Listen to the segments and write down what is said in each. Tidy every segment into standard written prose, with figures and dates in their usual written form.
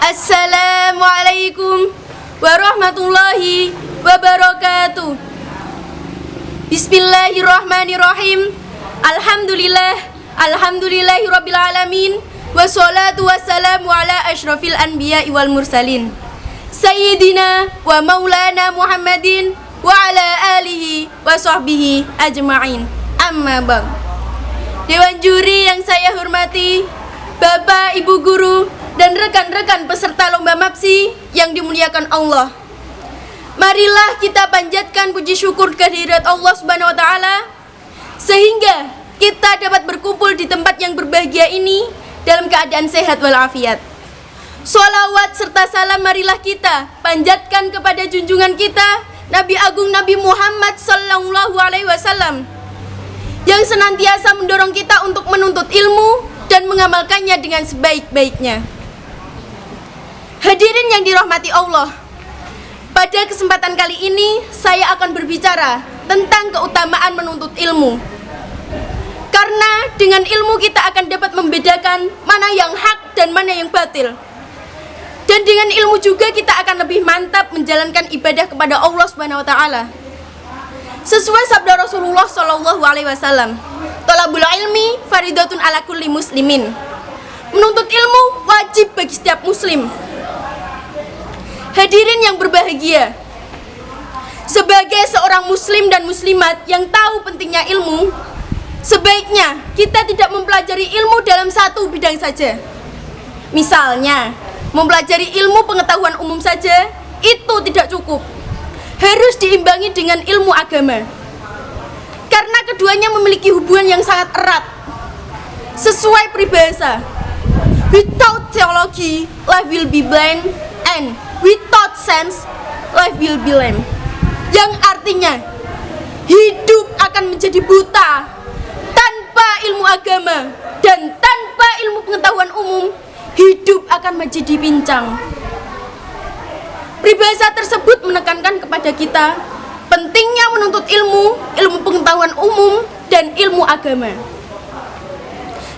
Assalamualaikum warahmatullahi wabarakatuh. Bismillahirrahmanirrahim. Alhamdulillahirabbil alamin. Wassalatu wassalamu ala asyrafil anbiya'i wal mursalin Sayyidina wa maulana Muhammadin wa ala alihi wa sahbihi ajma'in. Amma ba'd. Dewan juri yang saya hormati, Bapak, Ibu guru, dan rekan-rekan peserta lomba MAPSI yang dimuliakan Allah. Marilah kita panjatkan puji syukur kehadirat Allah Subhanahu wa taala sehingga kita dapat berkumpul di tempat yang berbahagia ini dalam keadaan sehat walafiat. Sholawat serta salam marilah kita panjatkan kepada junjungan kita Nabi Agung Nabi Muhammad sallallahu alaihi wasallam yang senantiasa mendorong kita untuk menuntut ilmu dan mengamalkannya dengan sebaik-baiknya. Hadirin yang dirahmati Allah, pada kesempatan kali ini saya akan berbicara tentang keutamaan menuntut ilmu. Karena dengan ilmu kita akan dapat membedakan mana yang hak dan mana yang batil. Dan dengan ilmu juga kita akan lebih mantap menjalankan ibadah kepada Allah Subhanahu wa taala. Sesuai sabda Rasulullah sallallahu alaihi wasallam, "Thalabul ilmi faridatun ala kulli muslimin." Menuntut ilmu wajib bagi setiap muslim. Hadirin yang berbahagia, sebagai seorang muslim dan muslimat yang tahu pentingnya ilmu, sebaiknya kita tidak mempelajari ilmu dalam satu bidang saja. Misalnya, mempelajari ilmu pengetahuan umum saja itu tidak cukup. Harus diimbangi dengan ilmu agama. Karena keduanya memiliki hubungan yang sangat erat. Sesuai peribahasa, without theology, life will be blind, and without sense, life will be lame. Yang artinya, hidup akan menjadi buta tanpa ilmu agama, dan tanpa ilmu pengetahuan umum, hidup akan menjadi pincang. Peribahasa tersebut menekankan kepada kita pentingnya menuntut ilmu, ilmu pengetahuan umum, dan ilmu agama.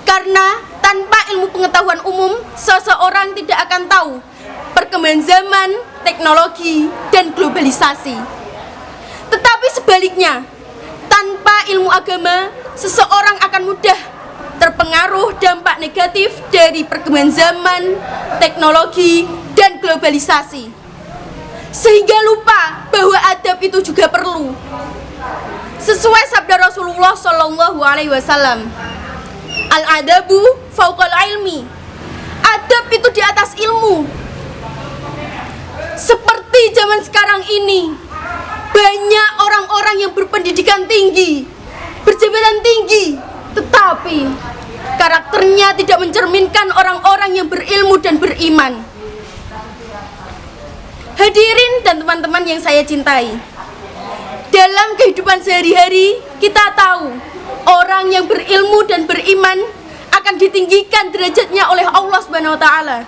Karena tanpa ilmu pengetahuan umum, seseorang tidak akan tahu perkembangan zaman, teknologi, dan globalisasi. Tetapi sebaliknya, tanpa ilmu agama, seseorang akan mudah terpengaruh dampak negatif dari perkembangan zaman, teknologi, dan globalisasi. Sehingga lupa bahwa adab itu juga perlu. Sesuai sabda Rasulullah sallallahu alaihi wasallam, "Al-adabu fauqal ilmi." Adab itu di atas ilmu. Seperti zaman sekarang ini, banyak orang-orang yang berpendidikan tinggi, berjabatan tinggi, tetapi karakternya tidak mencerminkan orang-orang yang berilmu dan beriman. Hadirin dan teman-teman yang saya cintai, dalam kehidupan sehari-hari kita tahu orang yang berilmu dan beriman akan ditinggikan derajatnya oleh Allah Subhanahu wa taala.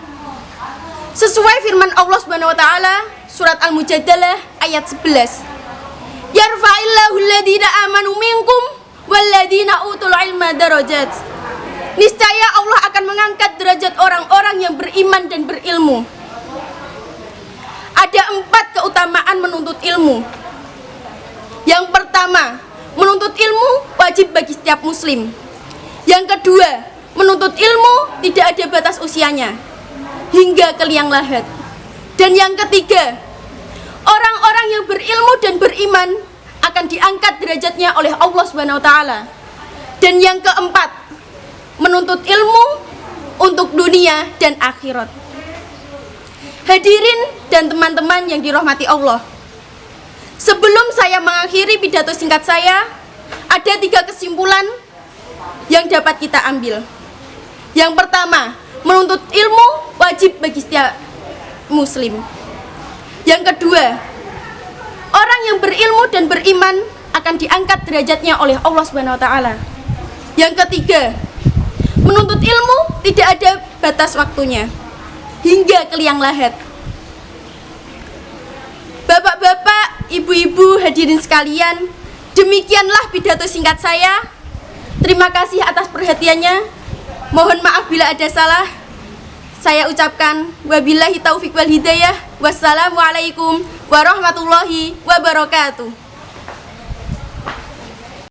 Sesuai firman Allah Subhanahu wa taala surat Al-Mujadalah ayat 11. Yarfa'illahu alladhina amanu minkum walladhina utul ilma darajat. Niscaya Allah akan mengangkat derajat orang-orang yang beriman dan berilmu. Ada 4 keutamaan menuntut ilmu. Yang pertama, menuntut ilmu wajib bagi setiap muslim. Yang kedua, menuntut ilmu tidak ada batas usianya hingga ke liang lahat. Dan yang ketiga, orang-orang yang berilmu dan beriman akan diangkat derajatnya oleh Allah Subhanahu wa taala. Dan yang keempat, menuntut ilmu untuk dunia dan akhirat. Hadirin dan teman-teman yang dirahmati Allah, sebelum saya mengakhiri pidato singkat saya, ada 3 kesimpulan yang dapat kita ambil. Yang pertama, menuntut ilmu wajib bagi setiap muslim. Yang kedua, orang yang berilmu dan beriman akan diangkat derajatnya oleh Allah Subhanahu wa taala. Yang ketiga, menuntut ilmu tidak ada batas waktunya hingga ke liang lahat. Bapak-bapak, ibu-ibu, hadirin sekalian, demikianlah pidato singkat saya. Terima kasih atas perhatiannya. Mohon maaf bila ada salah. Saya ucapkan wabillahi taufik wal hidayah. Wassalamualaikum warahmatullahi wabarakatuh.